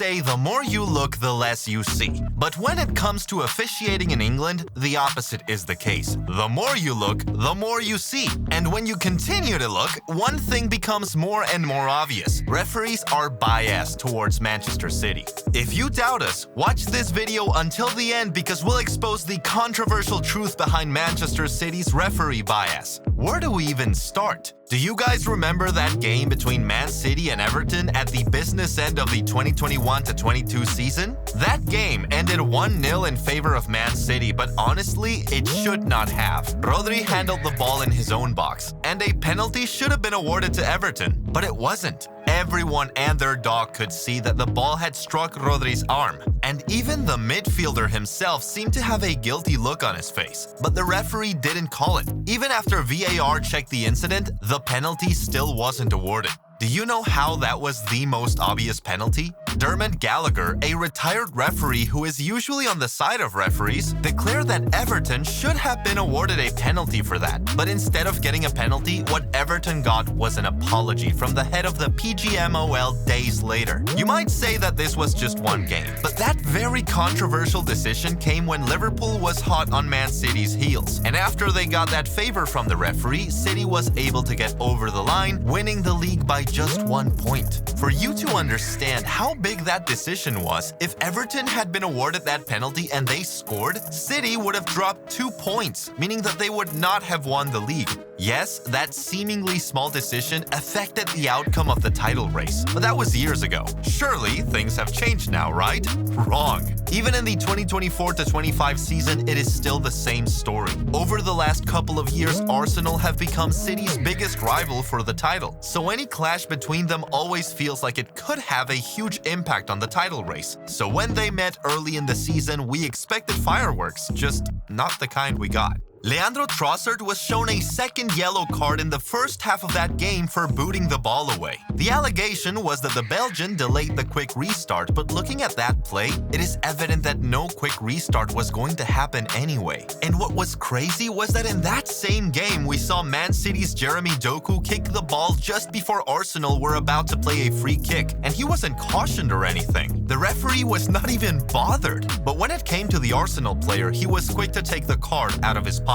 say the more you look, the less you see. But when it comes to officiating in England, the opposite is the case. The more you look, the more you see. And when you continue to look, one thing becomes more and more obvious. Referees are biased towards Manchester City. If you doubt us, watch this video until the end because we'll expose the controversial truth behind Manchester City's referee bias. Where do we even start? Do you guys remember that game between Man City and Everton at the business end of the 2021-22 season? That game ended 1-0 in favor of Man City, but honestly, it should not have. Rodri handled the ball in his own box, and a penalty should have been awarded to Everton, but it wasn't. Everyone and their dog could see that the ball had struck Rodri's arm, and even the midfielder himself seemed to have a guilty look on his face. But the referee didn't call it. Even after VAR checked the incident, the penalty still wasn't awarded. Do you know how that was the most obvious penalty? Dermont Gallagher, a retired referee who is usually on the side of referees, declared that Everton should have been awarded a penalty for that. But instead of getting a penalty, what Everton got was an apology from the head of the PGMOL days later. You might say that this was just one game, but that very controversial decision came when Liverpool was hot on Man City's heels. And after they got that favor from the referee, City was able to get over the line, winning the league by just 1 point. For you to understand how big that decision was, if Everton had been awarded that penalty and they scored, City would have dropped 2 points, meaning that they would not have won the league. Yes, that seemingly small decision affected the outcome of the title race, but that was years ago. Surely things have changed now, right? Wrong. Even in the 2024-25 season, it is still the same story. Over the last couple of years, Arsenal have become City's biggest rival for the title, so any clash between them always feels like it could have a huge impact on the title race. So when they met early in the season, we expected fireworks, just not the kind we got. Leandro Trossard was shown a second yellow card in the first half of that game for booting the ball away. The allegation was that the Belgian delayed the quick restart, but looking at that play, it is evident that no quick restart was going to happen anyway. And what was crazy was that in that same game, we saw Man City's Jeremy Doku kick the ball just before Arsenal were about to play a free kick, and he wasn't cautioned or anything. The referee was not even bothered. But when it came to the Arsenal player, he was quick to take the card out of his pocket.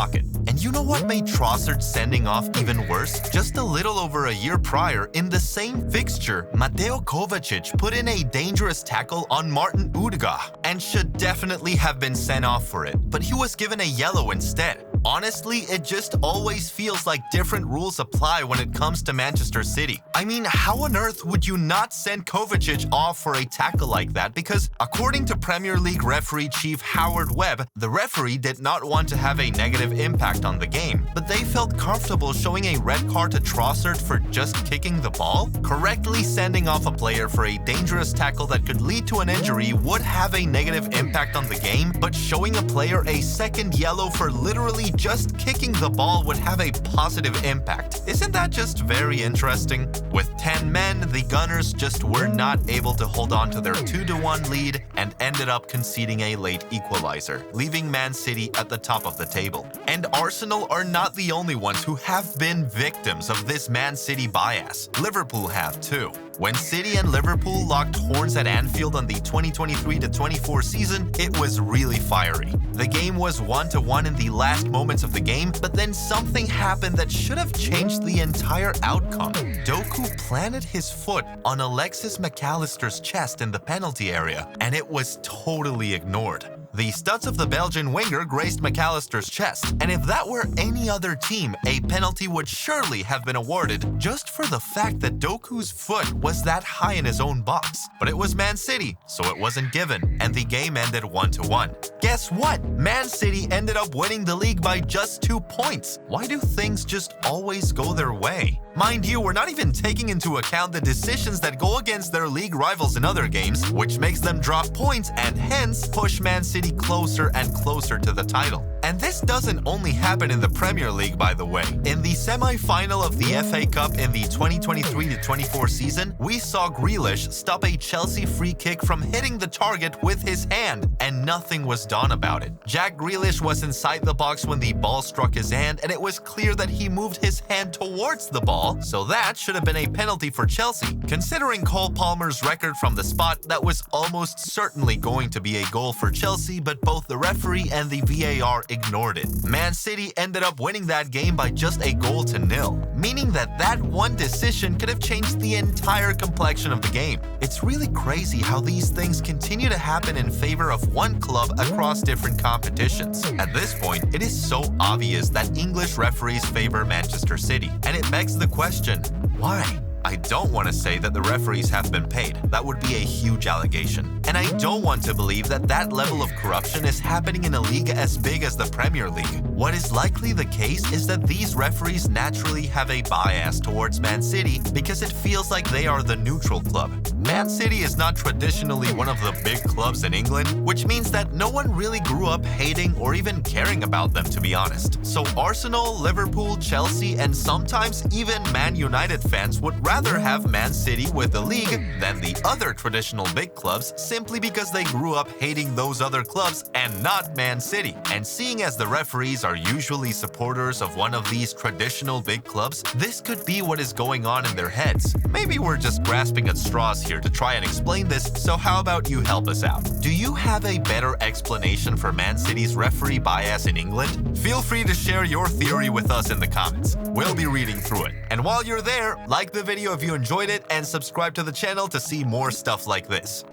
And you know what made Trossard's sending off even worse? Just a little over a year prior, in the same fixture, Mateo Kovacic put in a dangerous tackle on Martin Odegaard and should definitely have been sent off for it, but he was given a yellow instead. Honestly, it just always feels like different rules apply when it comes to Manchester City. I mean, how on earth would you not send Kovacic off for a tackle like that? Because according to Premier League referee chief Howard Webb, the referee did not want to have a negative impact on the game, but they felt comfortable showing a red card to Trossard for just kicking the ball? Correctly sending off a player for a dangerous tackle that could lead to an injury would have a negative impact on the game, but showing a player a second yellow for literally just kicking the ball would have a positive impact. Isn't that just very interesting? With 10 men, the Gunners just were not able to hold on to their 2-1 lead and ended up conceding a late equalizer, leaving Man City at the top of the table. And Arsenal are not the only ones who have been victims of this Man City bias. Liverpool have too. When City and Liverpool locked horns at Anfield on the 2023-24 season, it was really fiery. The game was 1-1 in the last moments of the game, but then something happened that should have changed the entire outcome. Doku planted his foot on Alexis McAllister's chest in the penalty area, and it was totally ignored. The studs of the Belgian winger grazed McAllister's chest, and if that were any other team, a penalty would surely have been awarded just for the fact that Doku's foot was that high in his own box. But it was Man City, so it wasn't given, and the game ended 1-1. Guess what? Man City ended up winning the league by just 2 points. Why do things just always go their way? Mind you, we're not even taking into account the decisions that go against their league rivals in other games, which makes them drop points and hence push Man City closer and closer to the title. And this doesn't only happen in the Premier League, by the way. In the semi-final of the FA Cup in the 2023-24 season, we saw Grealish stop a Chelsea free kick from hitting the target with his hand, and nothing was done about it. Jack Grealish was inside the box when the ball struck his hand, and it was clear that he moved his hand towards the ball, so that should have been a penalty for Chelsea. Considering Cole Palmer's record from the spot, that was almost certainly going to be a goal for Chelsea, but both the referee and the VAR ignored it. Man City ended up winning that game by just a 1-0, meaning that one decision could have changed the entire complexion of the game. It's really crazy how these things continue to happen in favor of one club across different competitions. At this point, it is so obvious that English referees favor Manchester City, and it begs the question, why? I don't want to say that the referees have been paid. That would be a huge allegation. And I don't want to believe that that level of corruption is happening in a league as big as the Premier League. What is likely the case is that these referees naturally have a bias towards Man City because it feels like they are the neutral club. Man City is not traditionally one of the big clubs in England, which means that no one really grew up hating or even caring about them, to be honest. So Arsenal, Liverpool, Chelsea, and sometimes even Man United fans would rather have Man City with the league than the other traditional big clubs simply because they grew up hating those other clubs and not Man City. And seeing as the referees are usually supporters of one of these traditional big clubs, this could be what is going on in their heads. Maybe we're just grasping at straws here to try and explain this, so how about you help us out? Do you have a better explanation for Man City's referee bias in England? Feel free to share your theory with us in the comments. We'll be reading through it. And while you're there, like the video if you enjoyed it and subscribe to the channel to see more stuff like this.